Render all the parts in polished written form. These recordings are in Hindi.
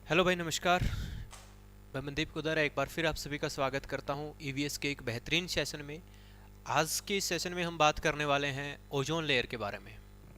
हेलो भाई, नमस्कार। मैं मनदीप कुदारा एक बार फिर आप सभी का स्वागत करता हूं ईवीएस के एक बेहतरीन सेशन में। आज के इस सेशन में हम बात करने वाले हैं ओजोन लेयर के बारे में।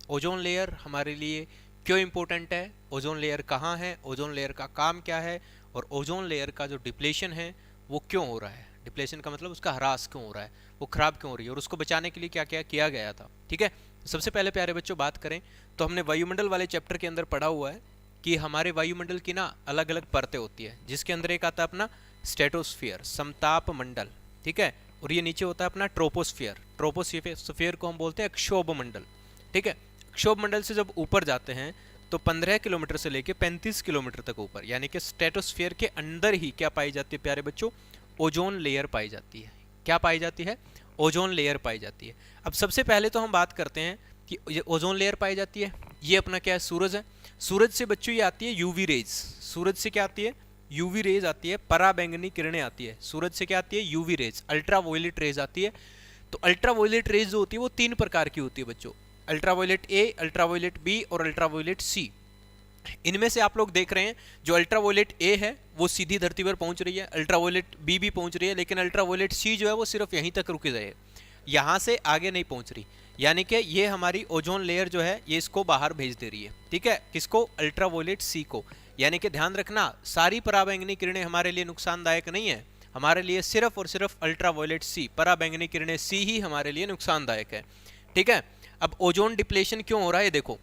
ओजोन लेयर हमारे लिए क्यों इम्पोर्टेंट है, ओजोन लेयर कहाँ है, ओजोन लेयर का काम क्या है, और ओजोन लेयर का जो डिप्लेशन है वो क्यों हो रहा है। डिप्लेशन का मतलब उसका ह्रास क्यों हो रहा है, वो खराब क्यों हो रही है, और उसको बचाने के लिए क्या क्या किया गया था। ठीक है, सबसे पहले प्यारे बच्चों बात करें तो हमने वायुमंडल वाले चैप्टर के अंदर पढ़ा हुआ है कि हमारे वायुमंडल की ना अलग अलग परतें होती है, जिसके अंदर एक आता है अपना स्ट्रेटोस्फियर, समताप मंडल। ठीक है, और ये नीचे होता है अपना ट्रोपोस्फियर। ट्रोपोस्फियर को हम बोलते हैं क्षोभ मंडल। ठीक है, क्षोभ मंडल से जब ऊपर जाते हैं तो 15 किलोमीटर से लेकर 35 किलोमीटर तक ऊपर, यानी कि स्ट्रेटोस्फियर के अंदर ही क्या पाई जाती है प्यारे बच्चों, ओजोन लेयर पाई जाती है। क्या पाई जाती है, ओजोन लेयर पाई जाती है। अब सबसे पहले तो हम बात करते हैं कि ये ओजोन लेयर पाई जाती है, ये अपना क्या है, सूरज है। सूरज से बच्चों ये आती है यूवी रेज। सूरज से क्या आती है, यूवी रेज आती है, पराबैंगनी किरणें आती है। सूरज से क्या आती है, यूवी रेज, अल्ट्रावायलेट रेज आती है। तो अल्ट्रावायलेट रेज जो होती है वो 3 प्रकार की होती है बच्चों, अल्ट्रावायलेट ए, अल्ट्रावायलेट बी और अल्ट्रावायलेट सी। इनमें से आप लोग देख रहे हैं जो अल्ट्रावायलेट ए है वो सीधी धरती पर पहुंच रही है, अल्ट्रावायलेट बी भी पहुंच रही है, लेकिन अल्ट्रावायलेट सी जो है वो सिर्फ यहीं तक रुकी है, यहाँ से आगे नहीं पहुंच रही। यानी कि ये हमारी ओजोन लेयर जो है ये इसको बाहर भेज दे रही है। ठीक है, किसको, अल्ट्रावायलेट सी को। यानी कि ध्यान रखना, सारी पराबैंगनी किरणें हमारे लिए नुकसानदायक नहीं है, हमारे लिए सिर्फ और सिर्फ अल्ट्रावायलेट सी, पराबैंगनी किरणें सी ही हमारे लिए नुकसानदायक है। ठीक है, अब ओजोन डिप्लेशन क्यों हो रहा है, देखो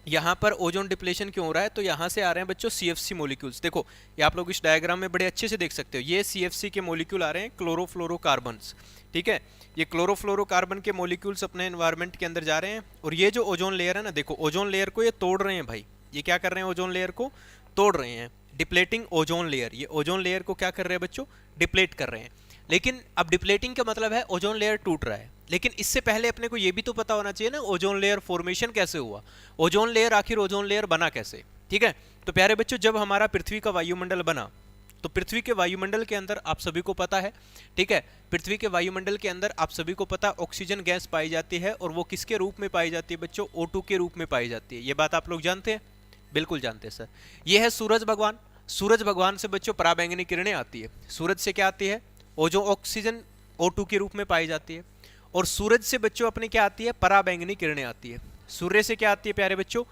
यहाँ पर ओजोन डिप्लेशन क्यों हो रहा है, तो यहाँ से आ रहे हैं बच्चों सीएफसी मॉलिक्यूल्स। देखो ये आप लोग इस डायग्राम में बड़े अच्छे से देख सकते हो, ये सीएफसी के मॉलिक्यूल आ रहे हैं, क्लोरोफ्लोरोकार्बन्स। ठीक है, ये क्लोरोफ्लोरोकार्बन के मॉलिक्यूल्स अपने एनवायरनमेंट के अंदर जा रहे हैं, और ये जो ओजोन लेयर है ना, देखो ओजोन लेयर को ये तोड़ रहे हैं भाई। ये क्या कर रहे हैं, ओजोन लेयर को तोड़ रहे हैं, डिप्लेटिंग ओजोन लेयर। ये ओजोन लेयर को क्या कर रहे हैं बच्चों, डिप्लेट कर रहे हैं। लेकिन अब डिप्लेटिंग का मतलब है ओजोन लेयर टूट रहा है, लेकिन इससे पहले अपने को ये भी तो पता होना चाहिए ना ओजोन लेयर फॉर्मेशन कैसे हुआ, ओजोन लेयर आखिर ओजोन लेयर बना कैसे। ठीक है, तो प्यारे बच्चों जब हमारा पृथ्वी का वायुमंडल बना तो पृथ्वी के वायुमंडल के अंदर आप सभी को पता है, ठीक है, पृथ्वी के वायुमंडल के अंदर आप सभी को पता ऑक्सीजन गैस पाई जाती है, और वो किसके रूप में पाई जाती है बच्चों, O2 के रूप में पाई जाती है। ये बात आप लोग जानते हैं, बिल्कुल जानते हैं सर। ये है सूरज भगवान। सूरज भगवान से बच्चों पराबैंगनी किरणें आती है। सूरज से क्या आती है, ओजो ऑक्सीजन O2 के रूप में पाई जाती है, और सूरज से बच्चों अपने क्या आती है, पराबैंगनी किरणें आती है। सूर्य से क्या आती है प्यारे बच्चों,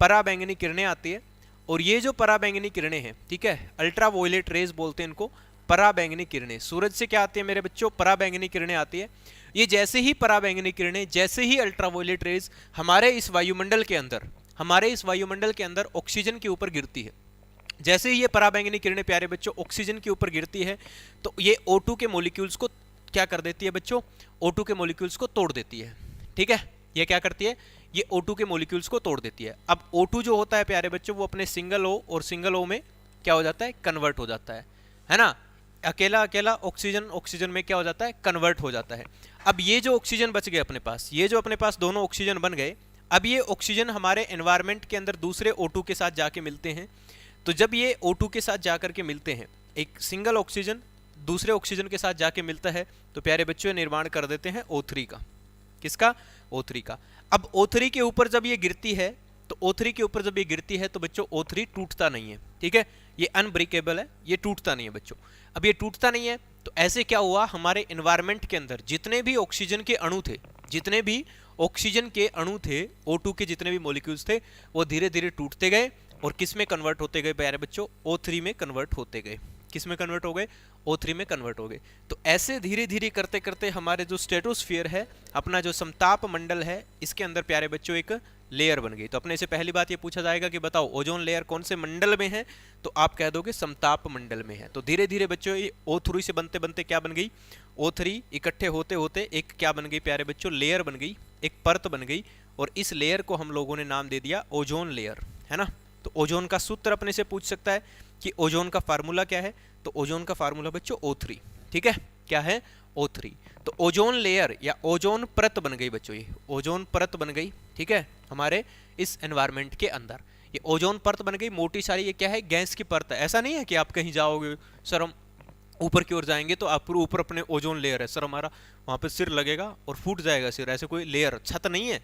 पराबैंगनी किरणें आती है। और ये जो पराबैंगनी किरणें हैं, ठीक है, अल्ट्रावायलेट रेज बोलते हैं इनको, पराबैंगनी किरणें सूरज से क्या आती है मेरे बच्चों, पराबैंगनी किरणें आती है। ये जैसे ही पराबैंगनी किरणें, जैसे ही अल्ट्रावायलेट रेज हमारे इस वायुमंडल के अंदर, हमारे इस वायुमंडल के अंदर ऑक्सीजन के ऊपर गिरती है, जैसे ही ये पराबैंगनी किरणें प्यारे बच्चों ऑक्सीजन के ऊपर गिरती है, तो ये O2 के मॉलिक्यूल्स को क्या कर देती है बच्चों, O2 के मॉलिक्यूल्स को तोड़ देती है। ठीक है, ये क्या करती है, ये O2 के मॉलिक्यूल्स को तोड़ देती है। अब O2 जो होता है प्यारे बच्चों वो अपने सिंगल O और सिंगल O में क्या हो जाता है, कन्वर्ट हो जाता है ना। अकेला अकेला ऑक्सीजन ऑक्सीजन में क्या हो जाता है, कन्वर्ट हो जाता है। अब ये जो ऑक्सीजन बच गए अपने पास, ये जो अपने पास दोनों ऑक्सीजन बन गए, अब ये ऑक्सीजन हमारे एनवायरमेंट के अंदर दूसरे O2 के साथ जाके मिलते हैं। तो जब ये O2 के साथ जाकर के मिलते हैं, एक सिंगल ऑक्सीजन दूसरे ऑक्सीजन के साथ जाके मिलता है, तो प्यारे बच्चों निर्माण कर देते हैं O3 का। किसका, O3 का। अब O3 के ऊपर जब ये गिरती है, तो O3 के ऊपर जब ये गिरती है तो बच्चों O3 टूटता नहीं है। ठीक है, ये अनब्रेकेबल है, ये टूटता नहीं है बच्चों। अब ये टूटता नहीं है तो ऐसे क्या हुआ, हमारे एनवायरमेंट के अंदर जितने भी ऑक्सीजन के अणु थे, जितने भी ऑक्सीजन के अणु थे, O2 के जितने भी मॉलिक्यूल्स थे, वो धीरे धीरे टूटते गए और किस में कन्वर्ट होते गए प्यारे बच्चों, O3 में कन्वर्ट होते गए। किस में कन्वर्ट हो गए, O3 में कन्वर्ट हो गए। तो ऐसे धीरे धीरे करते करते हमारे जो स्ट्रेटोस्फियर है, अपना जो समताप मंडल है, इसके अंदर प्यारे बच्चों एक लेयर बन गई। तो अपने से पहली बात ये पूछा जाएगा कि बताओ ओजोन लेयर कौन से मंडल में है, तो आप कह दोगे समताप मंडल में है। तो धीरे धीरे बच्चों ये O3 से बनते बनते क्या बन गई, O3 इकट्ठे होते होते एक क्या बन गई प्यारे बच्चों, लेयर बन गई, एक परत बन गई, और इस लेयर को हम लोगों ने नाम दे दिया ओजोन लेयर, है ना। तो ओजोन का सूत्र अपने से पूछ सकता है कि ओजोन का फार्मूला क्या है, तो ओजोन का फार्मूला बच्चों O3। ठीक है, क्या है, O3। तो ओजोन लेयर या ओजोन परत बन गई बच्चों, ये ओजोन परत बन गई। ठीक है, हमारे इस एनवायरनमेंट के अंदर ये ओजोन परत बन गई, मोटी सारी। ये क्या है, गैस की परत है। ऐसा नहीं है कि आप कहीं जाओगे सर हम ऊपर की ओर जाएंगे तो आप ऊपर अपने ओजोन लेयर है सर हमारा, वहां पे सिर लगेगा और फूट जाएगा सिर, ऐसे कोई लेयर छत नहीं है।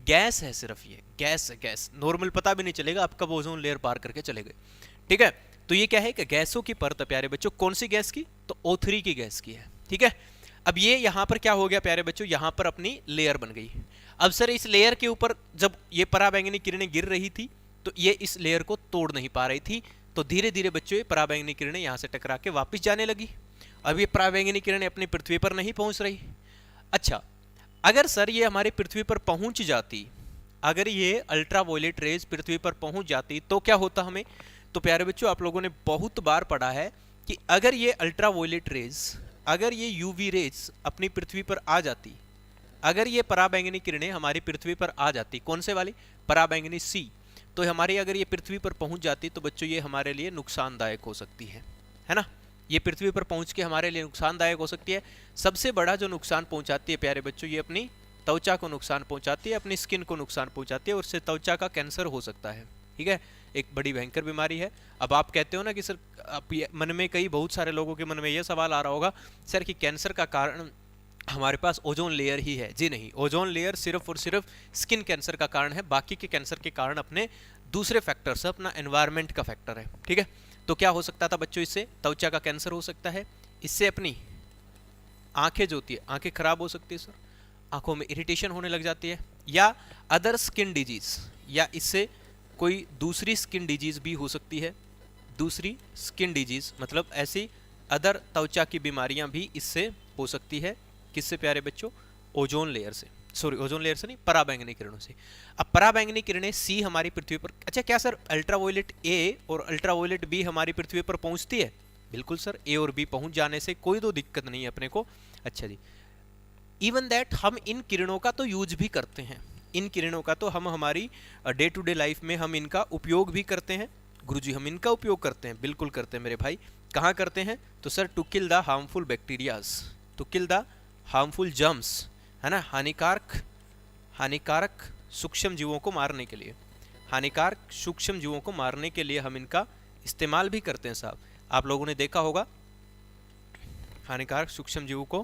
गैस है, सिर्फ ये गैस है, गैस। नॉर्मल पता भी नहीं चलेगा आप कब ओजोन लेयर पार करके चले गए, ठीक है। तो ये क्या है कि गैसों की परत है प्यारे बच्चों। कौन सी गैस की? तो O3 की गैस की है, ठीक है। अब ये यहां पर क्या हो गया प्यारे बच्चों, यहां पर अपनी लेयर बन गई। अब सर इस लेयर के ऊपर जब ये पराबैंगनी किरणें गिर रही थी तो ये इस लेयर को तोड़ नहीं पा रही थी, तो धीरे धीरे बच्चों ये पराबैंगनी किरणें यहां से टकरा के वापस जाने लगी। अब ये पराबैंगनी किरणें अपनी पृथ्वी पर नहीं पहुंच रही। अच्छा, अगर सर ये हमारी पृथ्वी पर पहुंच जाती, अगर ये अल्ट्रावायलेट रेज पृथ्वी पर पहुंच जाती तो क्या होता हमें? तो प्यारे बच्चों आप लोगों ने बहुत बार पढ़ा है कि अगर ये अल्ट्रावायलेट रेज, अगर ये यूवी रेज अपनी पृथ्वी पर आ जाती, अगर ये पराबैंगनी किरणें हमारी पृथ्वी पर आ जाती, कौन से वाली? पराबैंगनी सी, तो हमारी अगर ये पृथ्वी पर पहुंच जाती तो बच्चों ये हमारे लिए नुकसानदायक हो सकती है ना। ये पृथ्वी पर पहुंच के हमारे लिए नुकसानदायक हो सकती है। सबसे बड़ा जो नुकसान पहुंचाती है प्यारे बच्चों, ये अपनी त्वचा को नुकसान पहुंचाती है, अपनी स्किन को नुकसान पहुंचाती है, और उससे त्वचा का कैंसर हो सकता है, ठीक है। एक बड़ी भयंकर बीमारी है। अब आप कहते हो ना कि सर, आप मन में कई बहुत सारे लोगों के मन में यह सवाल आ रहा होगा सर कि कैंसर का कारण हमारे पास ओजोन लेयर ही है। जी नहीं, ओजोन लेयर सिर्फ और सिर्फ स्किन कैंसर का कारण है, बाकी के कैंसर के कारण अपने दूसरे फैक्टर्स, अपना एनवायरनमेंट का फैक्टर है, ठीक है। तो क्या हो सकता था बच्चों? इससे त्वचा का कैंसर हो सकता है, इससे अपनी आंखें जो होती है, आंखें खराब हो सकती है सर, आंखों में इरिटेशन होने लग जाती है, या अदर स्किन डिजीज, या इससे कोई दूसरी स्किन डिजीज भी हो सकती है। दूसरी स्किन डिजीज मतलब ऐसी अदर त्वचा की बीमारियां भी इससे हो सकती है। किससे प्यारे बच्चों? ओजोन लेयर से, सॉरी ओजोन लेयर से नहीं, पराबैंगनी किरणों से। अब पराबैंगनी किरणें सी हमारी पृथ्वी पर, अच्छा क्या सर अल्ट्रावायलेट ए और अल्ट्रावायलेट बी हमारी पृथ्वी पर पहुंचती है? बिल्कुल सर, ए और बी पहुंच जाने से कोई तो दिक्कत नहीं है अपने को। अच्छा जी, इवन दैट हम इन किरणों का तो यूज भी करते हैं, इन किरणों का तो हम हमारी डे टू डे लाइफ में हम इनका उपयोग भी करते हैं। गुरुजी हम इनका उपयोग करते हैं, बिल्कुल करते हैं मेरे भाई। कहाँ करते हैं? तो sir to kill the harmful bacterias, to kill the harmful germs, है ना, हानिकारक सूक्ष्म जीवों को मारने के लिए, हानिकारक सूक्ष्म जीवों को मारने के लिए हम इनका इस्तेमाल भी करते हैं साहब। आप लोगों ने देखा होगा हानिकारक सूक्ष्म जीवों को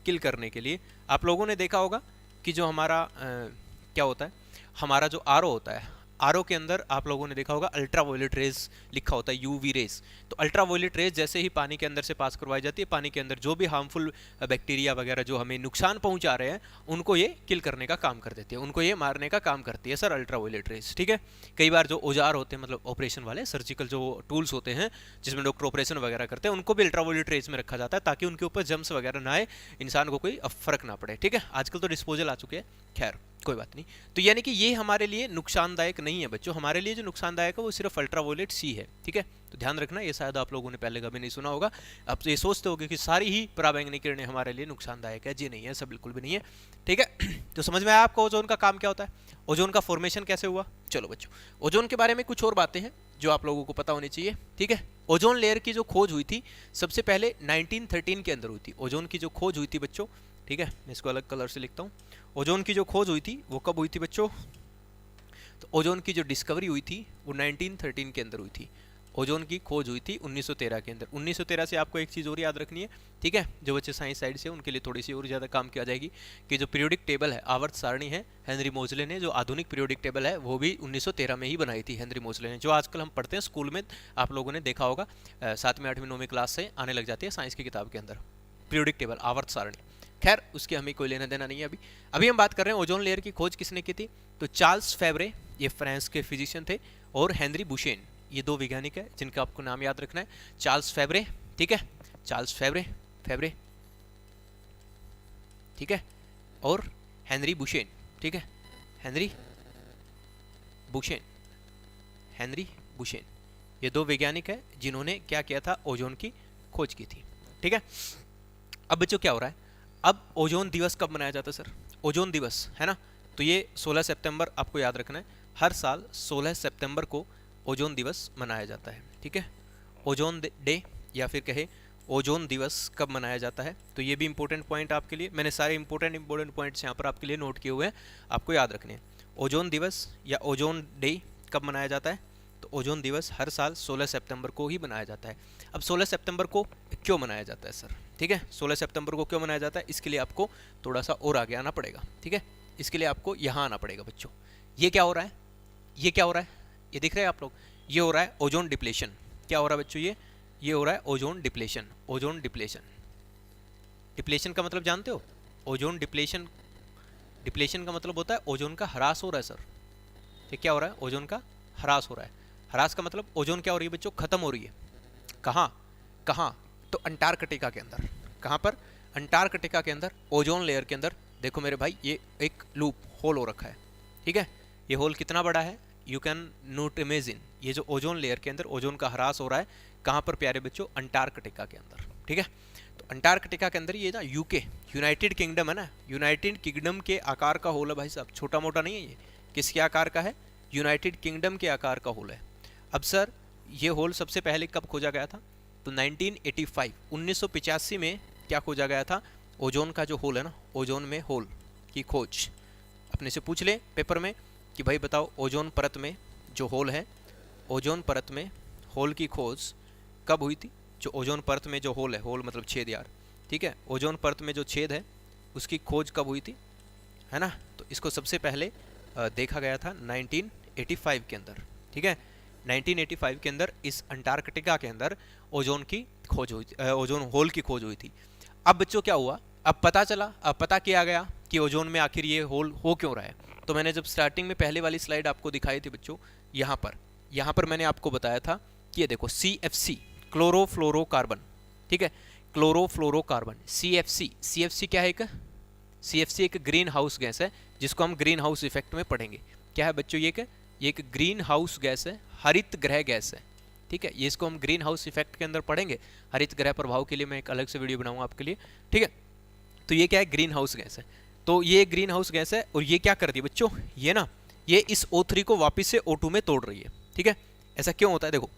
किल करने के लिए आप लोगों ने देखा होगा कि जो हमारा क्या होता है, हमारा जो आरओ होता है, आरओ के अंदर आप लोगों ने देखा होगा अल्ट्रावायलेट रेज लिखा होता है, यूवी रेज। तो अल्ट्रावायलेट रेज जैसे ही पानी के अंदर से पास करवाई जाती है, पानी के अंदर जो भी हार्मफुल बैक्टीरिया वगैरह जो हमें नुकसान पहुंचा रहे हैं उनको ये किल करने का काम कर देती है, उनको ये मारने का काम करती है सर अल्ट्रावायलेट रेज, ठीक है। कई बार जो औजार होते हैं, मतलब ऑपरेशन वाले सर्जिकल जो टूल्स होते हैं जिसमें डॉक्टर ऑपरेशन वगैरह करते हैं, उनको भी अल्ट्रावायलेट रेज में रखा जाता है ताकि उनके ऊपर जम्स वगैरह ना आए, इंसान को कोई फर्क ना पड़े, ठीक है। आजकल तो डिस्पोजल आ चुके हैं, खैर कोई बात नहीं। तो यानी कि ये हमारे लिए नुकसानदायक नहीं है बच्चों, हमारे लिए जो नुकसानदायक है वो सिर्फ अल्ट्रावायलेट सी है, ठीक है। तो ध्यान रखना, ये शायद आप लोगों ने पहले कभी नहीं सुना होगा। अब तो ये सोचते होगे कि सारी ही पराबैंगनी किरणें हमारे लिए नुकसानदायक है। जी नहीं है, ऐसा बिल्कुल भी नहीं है, ठीक है। तो समझ में आया आपको ओजोन का काम क्या होता है, ओजोन का फॉर्मेशन कैसे हुआ। चलो बच्चों, ओजोन के बारे में कुछ और बातें हैं जो आप लोगों को पता होनी चाहिए, ठीक है। ओजोन लेयर की जो खोज हुई थी सबसे पहले 1913 के अंदर हुई थी। ओजोन की जो खोज हुई थी बच्चों, ठीक है, मैं इसको अलग कलर से लिखता हूँ। ओजोन की जो खोज हुई थी वो कब हुई थी बच्चों? तो ओजोन की जो डिस्कवरी हुई थी वो 1913 के अंदर हुई थी। ओजोन की खोज हुई थी 1913 के अंदर। 1913 से आपको एक चीज़ और याद रखनी है, ठीक है, जो बच्चे साइंस साइड से उनके लिए थोड़ी सी और ज़्यादा काम किया जाएगी कि जो पीरियोडिक टेबल है, आवर्त सारणी है, हेनरी मोजले ने जो आधुनिक पीरियोडिक टेबल है वो भी 1913 में ही बनाई थी हेनरी मोजले ने, जो आजकल हम पढ़ते हैं स्कूल में, आप लोगों ने देखा होगा 7वीं 8वीं 9वीं क्लास से आने लग जाती है साइंस की किताब के अंदर पीरियोडिक टेबल, आवर्त सारणी। खैर उसके हमें कोई लेना देना नहीं है। अभी हम बात कर रहे हैं ओजोन लेयर की खोज किसने की थी। तो चार्ल्स फेवरे, ये फ्रांस के फिजिशियन थे, और हेनरी बुशेन, ये दो वैज्ञानिक है जिनका आपको नाम याद रखना है। चार्ल्स फेवरे, ठीक है, चार्ल्स फेवरे, ठीक है, और हेनरी बुशेन, ठीक है, हेनरी बुशेन, ये दो वैज्ञानिक है जिन्होंने क्या किया था, ओजोन की खोज की थी, ठीक है। अब बच्चों क्या हो रहा है, अब ओजोन दिवस कब मनाया जाता है सर? ओजोन दिवस, है ना, तो ये 16 सितंबर आपको याद रखना है, हर साल 16 सितंबर को ओजोन दिवस मनाया जाता है, ठीक है। ओजोन डे या फिर कहे ओजोन दिवस कब मनाया जाता है, तो ये भी इंपॉर्टेंट पॉइंट आपके लिए, मैंने सारे इंपॉर्टेंट पॉइंट्स यहाँ पर आपके लिए नोट किए हुए हैं, आपको याद रखने हैं। ओजोन दिवस या ओजोन डे कब मनाया जाता है? तो ओजोन दिवस हर साल 16 सितंबर को ही मनाया जाता है। अब 16 सितंबर को क्यों मनाया जाता है सर, ठीक है, 16 सितंबर को क्यों मनाया जाता है, इसके लिए आपको थोड़ा सा और आगे आना पड़ेगा, ठीक है। इसके लिए आपको यहाँ आना पड़ेगा बच्चों। ये क्या हो रहा है, ये क्या हो रहा है, ये दिख रहे हैं आप लोग, ये हो रहा है ओजोन डिप्लेशन। क्या हो रहा है बच्चों, ये हो रहा है ozone depletion. Ozone depletion, depletion का मतलब जानते हो, ओजोन डिप्लेशन, डिप्लेशन का मतलब होता है ओजोन का ह्रास हो रहा है सर। ये क्या हो रहा है, ओजोन का ह्रास हो रहा है। ह्रास का मतलब ओजोन क्या हो रही है बच्चों, खत्म हो रही है। कहाँ कहाँ, तो अंटार्कटिका के अंदर। कहाँ पर, अंटार्कटिका के अंदर, ओजोन लेयर के अंदर। देखो मेरे भाई ये एक लूप होल हो रखा है, ठीक है। ये होल कितना बड़ा है, यू कैन नोट इमेजिन। ये जो ओजोन लेयर के अंदर ओजोन का ह्रास हो रहा है, कहाँ पर प्यारे बच्चों, अंटार्कटिका के अंदर, ठीक है। तो अंटार्कटिका के अंदर ये ना यूके, यूनाइटेड किंगडम है ना, यूनाइटेड किंगडम के आकार का होल है भाई साहब, छोटा मोटा नहीं है ये। किसके आकार का है, यूनाइटेड किंगडम के आकार का होल है। अब सर ये होल सबसे पहले कब खोजा गया था, तो 1985 1985 में क्या खोजा गया था, ओजोन का जो होल है ना, ओजोन में होल की खोज। अपने से पूछ ले पेपर में कि भाई बताओ ओजोन परत में जो होल है, ओजोन परत में होल की खोज कब हुई थी। जो ओजोन परत में जो होल है, होल मतलब छेद यार, ठीक है, ओजोन परत में जो छेद है उसकी खोज कब हुई थी, है ना। तो इसको सबसे पहले देखा गया था 1985 के अंदर, ठीक है। 1985 के अंदर इस अंटार्कटिका के अंदर ओजोन की खोज हुई थी, ओजोन होल की खोज हुई थी। अब बच्चों क्या हुआ, अब पता चला, अब पता किया गया कि ओजोन में आखिर ये होल हो क्यों रहा है। तो मैंने जब स्टार्टिंग में पहले वाली स्लाइड आपको दिखाई थी बच्चों, यहाँ पर मैंने आपको बताया था कि ये देखो CFC, क्लोरोफ्लोरोकार्बन, ठीक है, क्लोरोफ्लोरोकार्बन, CFC क्या है, एक CFC एक ग्रीन हाउस गैस है, जिसको हम ग्रीन हाउस इफेक्ट में पढ़ेंगे। क्या है बच्चों, ये एक ग्रीन हाउस गैस है, हरित ग्रह गैस है, ठीक है। ये इसको हम ग्रीन हाउस इफेक्ट के अंदर पढ़ेंगे। हरित ग्रह प्रभाव के लिए मैं एक अलग से वीडियो बनाऊंगा आपके लिए, ठीक है। तो ये क्या है, ग्रीन हाउस गैस है। तो ये ग्रीन हाउस गैस है और ये क्या करती है बच्चों, ये ना, ये इस O3 को वापस से O2 में तोड़ रही है, ठीक है। ऐसा क्यों होता है, देखो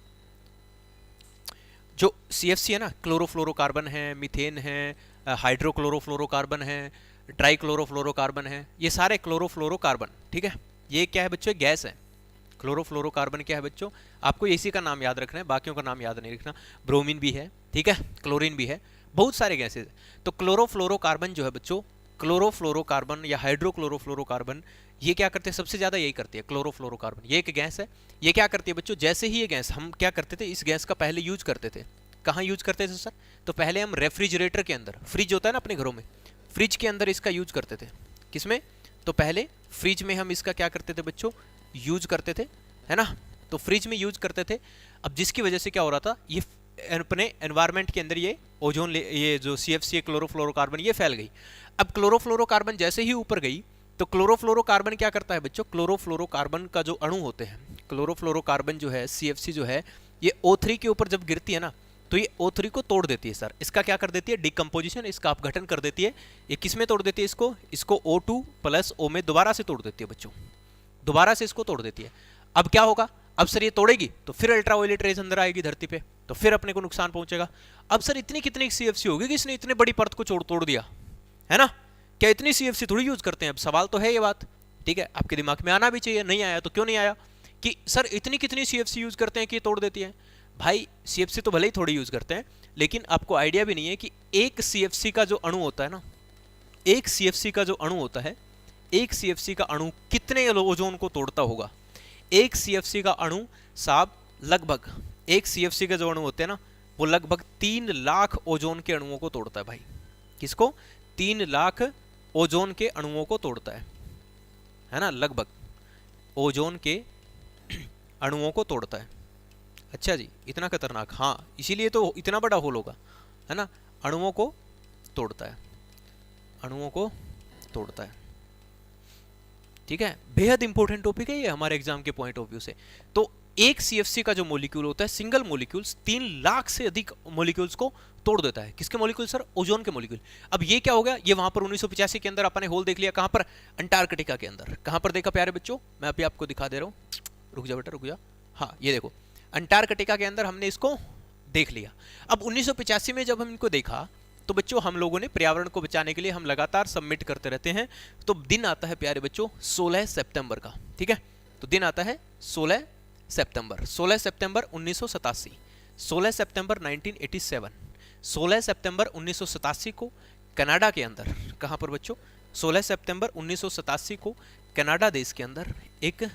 जो CFC है ना, क्लोरोफ्लोरोकार्बन है, मीथेन है, हाइड्रोक्लोरोफ्लोरोकार्बन है, ट्राइक्लोरोफ्लोरोकार्बन है, ये सारे क्लोरोफ्लोरोकार्बन, ठीक है। ये क्या है बच्चों, गैस है। क्लोरोफ्लोरोकार्बन क्या है बच्चों, आपको इसी का नाम याद रखना है, बाकियों का नाम याद नहीं रखना। ब्रोमीन भी है, ठीक है, क्लोरीन भी है, बहुत सारे गैसेज। तो क्लोरोफ्लोरोकार्बन जो है बच्चों, क्लोरोफ्लोरोकार्बन या हाइड्रोक्लोरोफ्लोरोकार्बन, ये क्या करते हैं, सबसे ज़्यादा यही करती है क्लोरोफ्लोरोकार्बन। ये एक गैस है, ये क्या करती है बच्चों, जैसे ही ये गैस, हम क्या करते थे, इस गैस का पहले यूज करते थे, कहाँ यूज करते थे सर, तो पहले हम रेफ्रिजरेटर के अंदर, फ्रिज होता है ना अपने घरों में, फ्रिज के अंदर इसका यूज करते थे। किसमें, तो पहले फ्रिज में हम इसका क्या करते थे बच्चों, यूज करते थे, है ना। तो फ्रिज में यूज करते थे। अब जिसकी वजह से क्या हो रहा था, ये अपने एनवायरनमेंट के अंदर ये ओजोन, ये जो CFC क्लोरोफ्लोरोकार्बन, ये फैल गई। अब क्लोरोफ्लोरोकार्बन जैसे ही ऊपर गई, तो क्लोरोफ्लोरोकार्बन क्या करता है बच्चों, क्लोरोफ्लोरोकार्बन का जो अणु होते हैं, क्लोरोफ्लोरोकार्बन जो है, CFC जो है, ये O3 के ऊपर जब गिरती है ना, तो ये O3 को तोड़ देती है सर। इसका क्या कर देती है, डिकम्पोजिशन, इसका अपघटन कर देती है। ये किस में तोड़ देती है, इसको O2 + O में दोबारा से तोड़ देती है बच्चों, दोबारा से इसको तोड़ देती है। अब क्या होगा, अब सर ये तोड़ेगी तो फिर अल्ट्रावायलेट रेज अंदर आएगी धरती पे, तो फिर अपने को नुकसान पहुंचेगा। अब सर इतनी कितनी CFC होगी कि इसने इतने बड़ी परत को तोड़ दिया, है ना। क्या इतनी CFC थोड़ी यूज करते हैं, अब सवाल तो है ये बात, ठीक है। आपके दिमाग में आना भी चाहिए, नहीं आया तो क्यों नहीं आया, कि सर इतनी कितनी CFC यूज करते हैं कि तोड़ देती है। भाई CFC तो भले ही थोड़ी यूज करते हैं, लेकिन आपको आइडिया भी नहीं है कि एक CFC का जो अणु होता है ना, एक CFC का जो अणु होता है, एक CFC का अणु कितने ओजोन को तोड़ता होगा। एक CFC का अणु साहब लगभग, एक CFC के जो अणु होते हैं ना, वो लगभग 3 लाख ओजोन के अणुओं को तोड़ता है भाई। किसको, 3 लाख ओजोन के अणुओं को तोड़ता है ना, लगभग ओजोन के अणुओं को तोड़ता है। अच्छा जी, इतना खतरनाक, हाँ इसीलिए तो इतना बड़ा होल होगा, है ना। अणुओं को तोड़ता है, अणुओं को तोड़ता है, ठीक है। बेहद इंपॉर्टेंट टॉपिक है ये हमारे एग्जाम के पॉइंट ऑफ व्यू से। तो एक CFC का जो मॉलिक्यूल होता है, सिंगल मॉलिक्यूल्स 3 लाख से अधिक मॉलिक्यूल्स को तोड़ देता है। किसके मॉलिक्यूल सर, ओजोन के मॉलिक्यूल। अब ये क्या हो गया, ये वहां पर 1985 के अंदर अपने होल देख लिया, कहां पर, अंटार्कटिका के अंदर। कहां पर देखा प्यारे बच्चों, मैं अभी आपको दिखा दे रहा हूं, रुक जा बेटा रुक जा, हाँ ये देखो अंटार्कटिका के अंदर हमने इसको देख लिया। अब 1985 में जब हम इनको देखा, तो बच्चों हम लोगों ने पर्यावरण को बचाने के लिए हम लगातार सबमिट करते रहते हैं। तो दिन आता है प्यारे बच्चों 16 सितंबर का, ठीक है। तो दिन आता है 16 सितंबर, 16 सितंबर 1987, 16 सितंबर 1987, 16 सितंबर 1987 को कनाडा के अंदर, कहां पर बच्चों, 16 सितंबर 1987 को कनाडा देश के अंदर एक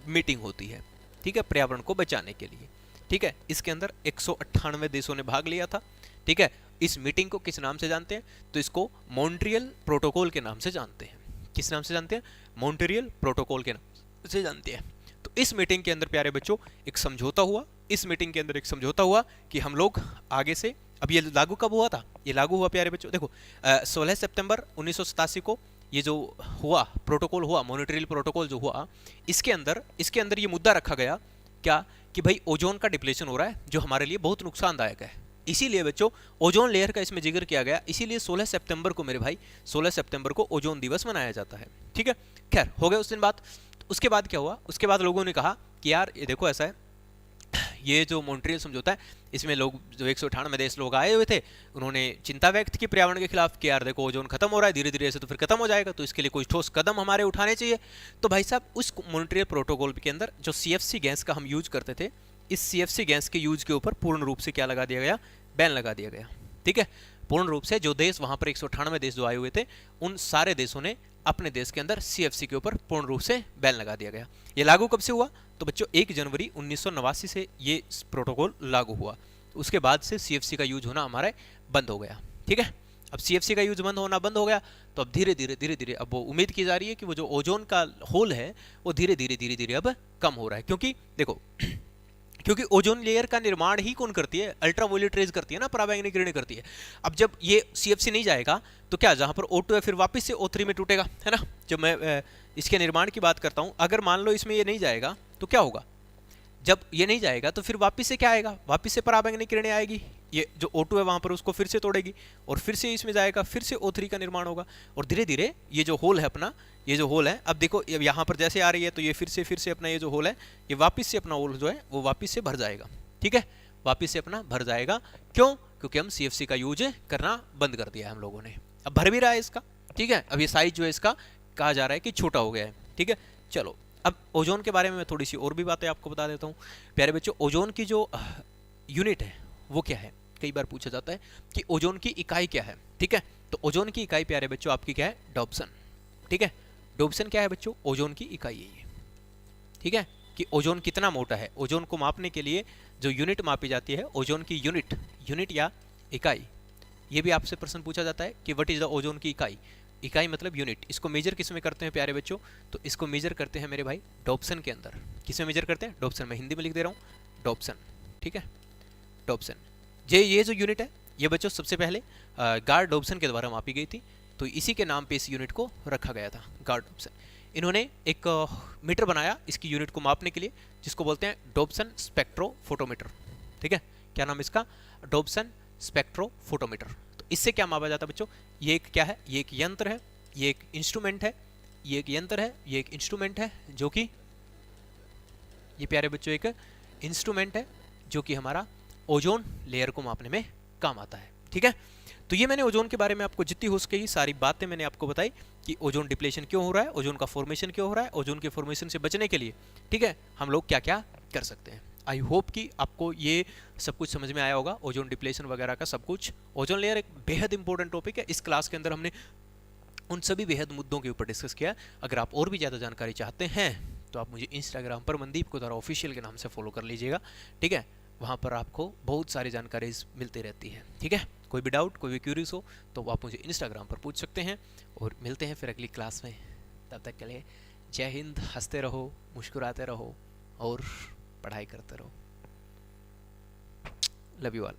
मीटिंग होती है, ठीक है, पर्यावरण को बचाने के लिए, ठीक है। इसके अंदर 198 देशों ने भाग लिया था, ठीक है। इस मीटिंग को किस नाम से जानते हैं? तो इसको मॉन्ट्रियल प्रोटोकॉल के नाम से जानते हैं। किस नाम से जानते हैं? मॉन्ट्रियल प्रोटोकॉल के नाम से जानते हैं। तो इस मीटिंग के अंदर प्यारे बच्चों एक समझौता हुआ, इस मीटिंग के अंदर एक समझौता हुआ कि हम लोग आगे से, अब ये लागू कब हुआ था? ये लागू हुआ प्यारे बच्चों, देखो 16 सितंबर 1987 को ये जो हुआ प्रोटोकॉल हुआ, मॉनिटरियल प्रोटोकॉल जो हुआ, इसके अंदर ये मुद्दा रखा गया क्या कि भाई ओजोन का डिप्लेशन हो रहा है जो हमारे लिए बहुत नुकसानदायक है। इसीलिए बच्चों ओजोन लेयर का इसमें जिक्र किया गया, इसीलिए 16 सितंबर को मेरे भाई 16 सितंबर को ओजोन दिवस मनाया जाता है, ठीक है। खैर हो गया उस दिन बात। उसके बाद क्या हुआ? उसके बाद लोगों ने कहा कि यार ये देखो ऐसा है, ये जो मॉन्ट्रियल समझौता है इसमें लोग जो 198 देश लोग आए हुए थे, उन्होंने चिंता व्यक्त की पर्यावरण के खिलाफ कि यार देखो ओजोन खत्म हो रहा है, धीरे धीरे ऐसे तो फिर खत्म हो जाएगा, तो इसके लिए कुछ ठोस कदम हमारे उठाने चाहिए। तो भाई साहब उस मॉन्ट्रियल प्रोटोकॉल के अंदर जो CFC गैस का हम यूज करते थे, इस CFC गैस के यूज के ऊपर पूर्ण रूप से क्या लगा दिया गया? बैन लगा दिया गया, ठीक है। पूर्ण रूप से जो देश वहां पर 198 देश जो आए हुए थे, उन सारे देशों ने अपने देश के अंदर CFC के ऊपर पूर्ण रूप से बैन लगा दिया गया। ये लागू कब से हुआ? तो बच्चों 1 जनवरी 1989 से ये प्रोटोकॉल लागू हुआ। उसके बाद से CFC का यूज होना हमारे बंद हो गया, ठीक है। अब CFC का यूज बंद हो गया, तो अब धीरे धीरे अब वो उम्मीद की जा रही है कि वो जो ओजोन का होल है वो धीरे धीरे अब कम हो रहा है। क्योंकि देखो क्योंकि ओजोन लेयर का निर्माण ही कौन करती है? अल्ट्रावायलेट रेज करती है ना, पराबैंगनी किरणें करती है। अब जब ये CFC नहीं जाएगा तो क्या जहां पर O2 है फिर वापस से O3 में टूटेगा, है ना। जब मैं इसके निर्माण की बात करता हूं, अगर मान लो इसमें ये नहीं जाएगा तो क्या होगा? जब ये नहीं जाएगा तो फिर वापस से क्या आएगा? वापस से पराबैंगनी किरणें आएगी, ये जो O2 है वहां पर उसको फिर से तोड़ेगी और फिर से इसमें जाएगा, फिर से O3 का निर्माण होगा और धीरे धीरे ये जो होल है अपना, ये जो होल है, अब देखो यहाँ पर जैसे आ रही है तो ये फिर से अपना ये जो होल है ये वापस से अपना होल जो है वो वापस से भर जाएगा, ठीक है, वापस से अपना भर जाएगा। क्यों? क्योंकि हम CFC का यूज करना बंद कर दिया है हम लोगों ने। अब भर भी रहा है इसका, ठीक है। अब ये साइज जो है इसका कहा जा रहा है कि छोटा हो गया है, ठीक है। चलो अब ओजोन के बारे में मैं थोड़ी सी और भी बातें आपको बता देता हूँ प्यारे बच्चों। ओजोन की जो यूनिट है वो क्या है? कई बार पूछा जाता है कि ओजोन की इकाई क्या है, ठीक है। तो ओजोन की इकाई प्यारे बच्चों आपकी क्या है? डॉप्सन, ठीक है। डॉप्सन क्या है बच्चों? ओजोन की इकाई है ये, ठीक है। कि ओजोन कितना मोटा है, ओजोन को मापने के लिए जो यूनिट मापी जाती है, ओजोन की यूनिट या इकाई, ये भी आपसे प्रश्न पूछा जाता है कि व्हाट इज द ओजोन की इकाई। इकाई मतलब यूनिट। इसको मेजर किस में करते हैं प्यारे बच्चों? तो इसको मेजर करते हैं मेरे भाई डॉप्सन के अंदर। किस में मेजर करते हैं? डॉप्सन। मैं हिंदी में लिख दे रहा हूँ, डॉप्सन, ठीक है, डॉप्सन। ये जो यूनिट है ये बच्चों सबसे पहले गार डॉप्सन के द्वारा मापी गई थी, तो इसी के नाम पे इस यूनिट को रखा गया था, गार डॉप्सन। इन्होंने एक मीटर बनाया इसकी यूनिट को मापने के लिए, जिसको बोलते हैं डॉप्सन स्पेक्ट्रोफोटोमीटर, ठीक है। क्या नाम इसका? Dobson spectrophotometer. तो इससे क्या मापा जाता है बच्चों? ये एक क्या है? ये एक यंत्र है, ये एक इंस्ट्रूमेंट है, ये एक यंत्र है, ये एक इंस्ट्रूमेंट है, जो कि ये प्यारे बच्चों एक इंस्ट्रूमेंट है जो कि हमारा ओजोन लेयर को मापने में काम आता है, ठीक है। तो ये मैंने ओजोन के बारे में आपको जितनी हो सके ही सारी बातें मैंने आपको बताई कि ओजोन डिप्लेशन क्यों हो रहा है, ओजोन का फॉर्मेशन क्यों हो रहा है, ओजोन के फॉर्मेशन से बचने के लिए, ठीक है, हम लोग क्या क्या कर सकते हैं। आई होप कि आपको ये सब कुछ समझ में आया होगा, ओजोन डिप्लेशन वगैरह का सब कुछ। ओजोन लेयर एक बेहद इंपॉर्टेंट टॉपिक है। इस क्लास के अंदर हमने उन सभी बेहद मुद्दों के ऊपर डिस्कस किया। अगर आप और भी ज़्यादा जानकारी चाहते हैं तो आप मुझे इंस्टाग्राम पर मनदीप कोदारा ऑफिशियल के नाम से फॉलो कर लीजिएगा, ठीक है। वहाँ पर आपको बहुत सारी जानकारी मिलती रहती है, ठीक है। कोई भी डाउट, कोई भी क्यूरीज हो तो आप मुझे इंस्टाग्राम पर पूछ सकते हैं। और मिलते हैं फिर अगली क्लास में। तब तक के लिए जय हिंद। हंसते रहो, मुस्कुराते रहो और पढ़ाई करते रहो। Love you all.